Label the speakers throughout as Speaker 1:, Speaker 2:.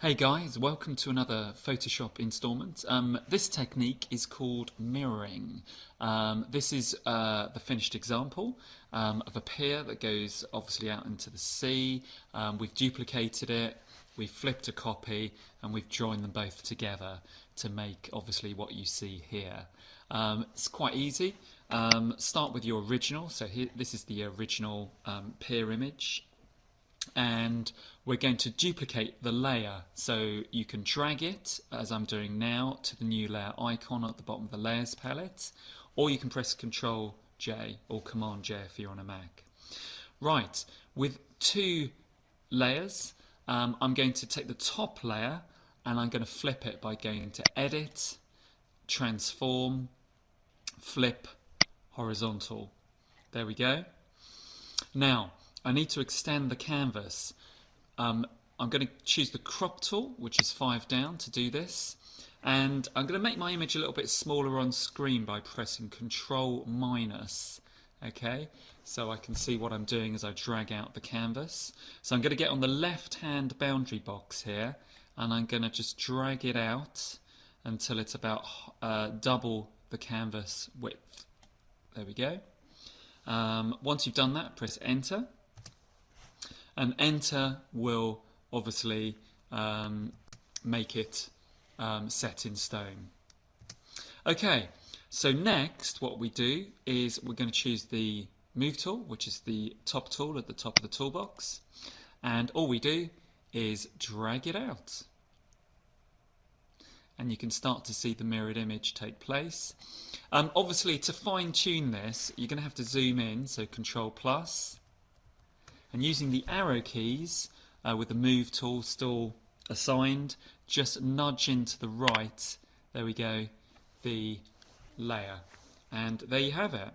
Speaker 1: Hey guys, welcome to another Photoshop installment. This technique is called mirroring. This is the finished example of a pier that goes obviously out into the sea. We've duplicated it, we've flipped a copy, and we've joined them both together to make obviously what you see here. It's quite easy. Start with your original. So here, this is the original pier image. And we're going to duplicate the layer, so you can drag it as I'm doing now to the new layer icon at the bottom of the layers palette, or you can press Ctrl J or Command J if you're on a Mac. Right, with two layers, I'm going to take the top layer and I'm going to flip it by going to Edit, Transform, Flip, Horizontal. There we go. Now I need to extend the canvas. I'm going to choose the crop tool, which is 5 down, to do this. And I'm going to make my image a little bit smaller on screen by pressing Control-. Okay, so I can see what I'm doing as I drag out the canvas. So I'm going to get on the left-hand boundary box here, and I'm going to just drag it out until it's about double the canvas width. There we go. Once you've done that, press Enter. And Enter will obviously make it set in stone. Okay, so next what we do is we're going to choose the Move tool, which is the top tool at the top of the toolbox, and all we do is drag it out. And you can start to see the mirrored image take place. Obviously, to fine-tune this, you're going to have to zoom in, so Control+. And using the arrow keys with the Move tool still assigned, just nudge into the right, there we go, the layer. And there you have it.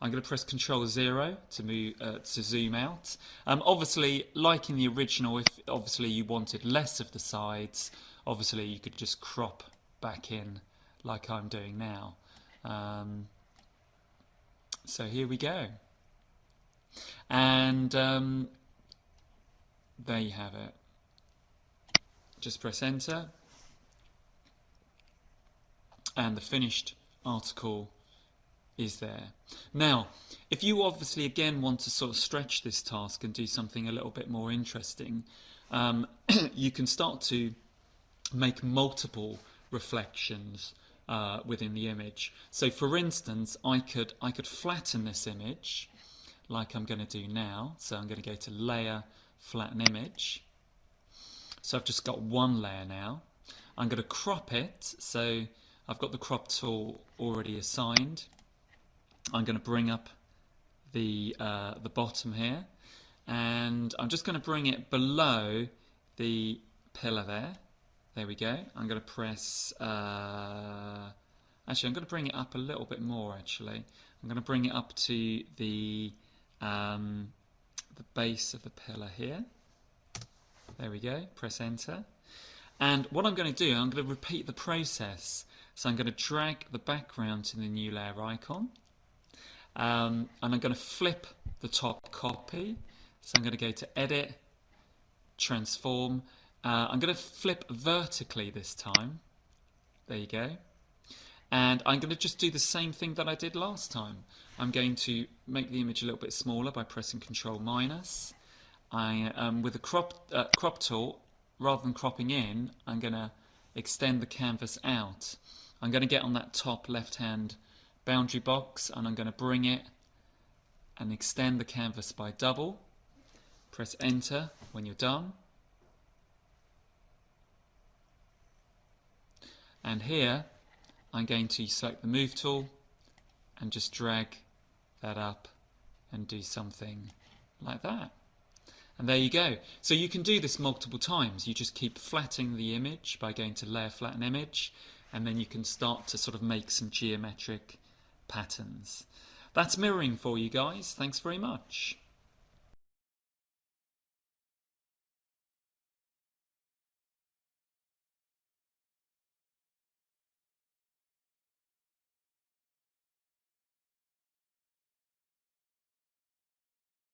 Speaker 1: I'm going to press Ctrl-0 to move to zoom out. Obviously, like in the original, if obviously you wanted less of the sides, obviously you could just crop back in like I'm doing now. So here we go. And there you have it. Just press Enter, and the finished article is there. Now, if you obviously again want to sort of stretch this task and do something a little bit more interesting, you can start to make multiple reflections within the image. So for instance, I could flatten this image like I'm going to do now. So I'm going to go to Layer, Flatten Image. So I've just got one layer now. I'm going to crop it. So I've got the crop tool already assigned. I'm going to bring up the bottom here, and I'm just going to bring it below the pillar there. There we go. I'm going to press. Actually, I'm going to bring it up a little bit more. Actually, I'm going to bring it up to the base of the pillar here. There we go. Press Enter. And what I'm going to do, I'm going to repeat the process. So I'm going to drag the background to the new layer icon. And I'm going to flip the top copy. So I'm going to go to Edit, Transform. I'm going to flip vertically this time. There you go. And I'm going to just do the same thing that I did last time. I'm going to make the image a little bit smaller by pressing Control-. With the crop tool, rather than cropping in, I'm going to extend the canvas out. I'm going to get on that top left-hand boundary box, and I'm going to bring it and extend the canvas by double. Press Enter when you're done. And here, I'm going to select the Move tool and just drag that up and do something like that. And there you go. So you can do this multiple times. You just keep flattening the image by going to Layer, Flatten Image, and then you can start to sort of make some geometric patterns. That's mirroring for you guys. Thanks very much.